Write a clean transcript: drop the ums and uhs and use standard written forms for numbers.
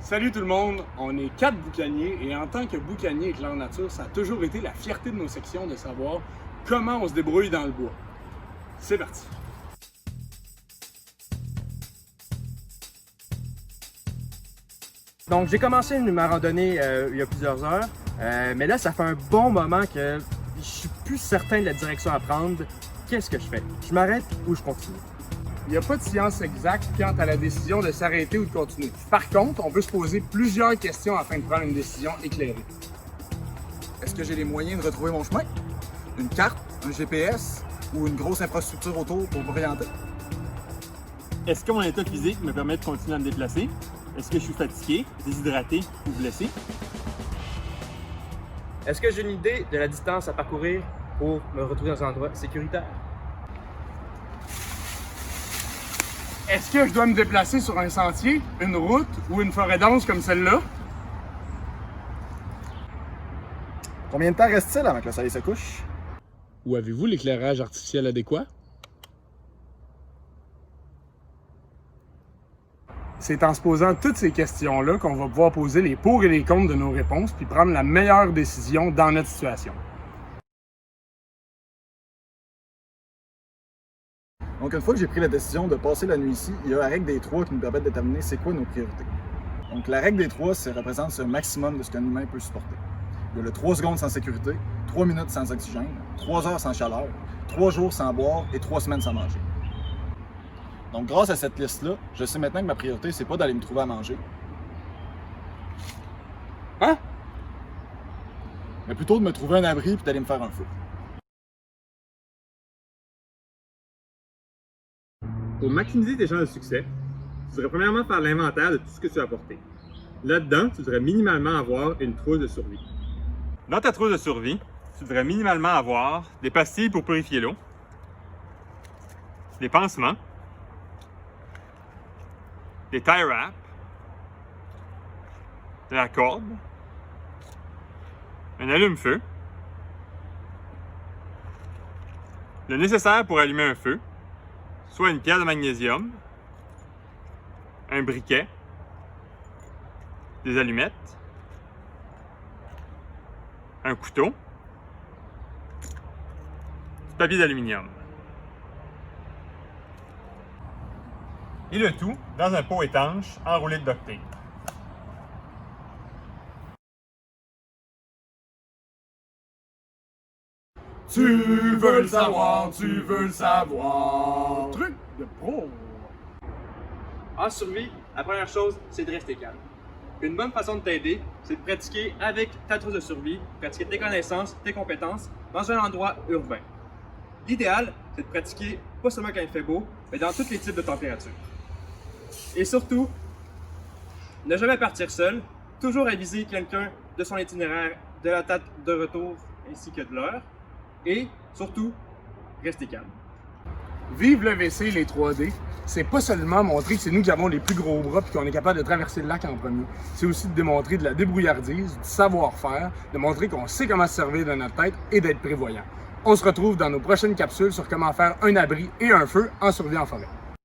Salut tout le monde, on est 4 boucaniers et en tant que boucanier éclair nature, ça a toujours été la fierté de nos sections de savoir comment on se débrouille dans le bois. C'est parti! Donc j'ai commencé ma randonnée il y a plusieurs heures, mais là ça fait un bon moment que je suis plus certain de la direction à prendre. Qu'est-ce que je fais? Je m'arrête ou je continue? Il n'y a pas de science exacte quant à la décision de s'arrêter ou de continuer. Par contre, on peut se poser plusieurs questions afin de prendre une décision éclairée. Est-ce que j'ai les moyens de retrouver mon chemin? Une carte, un GPS ou une grosse infrastructure autour pour m'orienter? Est-ce que mon état physique me permet de continuer à me déplacer? Est-ce que je suis fatigué, déshydraté ou blessé? Est-ce que j'ai une idée de la distance à parcourir pour me retrouver dans un endroit sécuritaire? Est-ce que je dois me déplacer sur un sentier, une route ou une forêt dense comme celle-là? Combien de temps reste-t-il avant que le soleil se couche? Ou avez-vous l'éclairage artificiel adéquat? C'est en se posant toutes ces questions-là qu'on va pouvoir poser les pour et les contre de nos réponses puis prendre la meilleure décision dans notre situation. Donc une fois que j'ai pris la décision de passer la nuit ici, il y a la règle des 3 qui nous permet de déterminer c'est quoi nos priorités. Donc la règle des 3, ça représente ce maximum de ce qu'un humain peut supporter. Il y a le 3 secondes sans sécurité, 3 minutes sans oxygène, 3 heures sans chaleur, 3 jours sans boire et 3 semaines sans manger. Donc grâce à cette liste-là, je sais maintenant que ma priorité, c'est pas d'aller me trouver à manger. Hein? Mais plutôt de me trouver un abri et d'aller me faire un feu. Pour maximiser tes chances de succès, tu devrais premièrement faire l'inventaire de tout ce que tu as apporté. Là-dedans, tu devrais minimalement avoir une trousse de survie. Dans ta trousse de survie, tu devrais minimalement avoir des pastilles pour purifier l'eau, des pansements, des tie wraps, de la corde, un allume-feu, le nécessaire pour allumer un feu, soit une pierre de magnésium, un briquet, des allumettes, un couteau, du papier d'aluminium. Et le tout dans un pot étanche enroulé de duct tape. Tu veux le savoir, tu veux le savoir. Truc de pro. En survie, la première chose, c'est de rester calme. Une bonne façon de t'aider, c'est de pratiquer avec ta trousse de survie, pratiquer tes connaissances, tes compétences dans un endroit urbain. L'idéal, c'est de pratiquer pas seulement quand il fait beau, mais dans tous les types de températures. Et surtout, ne jamais partir seul, toujours aviser quelqu'un de son itinéraire, de la date de retour ainsi que de l'heure. Et surtout, restez calme. Vive le VC, les 3D, c'est pas seulement montrer que c'est nous qui avons les plus gros bras et qu'on est capable de traverser le lac en premier. C'est aussi de démontrer de la débrouillardise, du savoir-faire, de montrer qu'on sait comment se servir de notre tête et d'être prévoyant. On se retrouve dans nos prochaines capsules sur comment faire un abri et un feu en survie en forêt.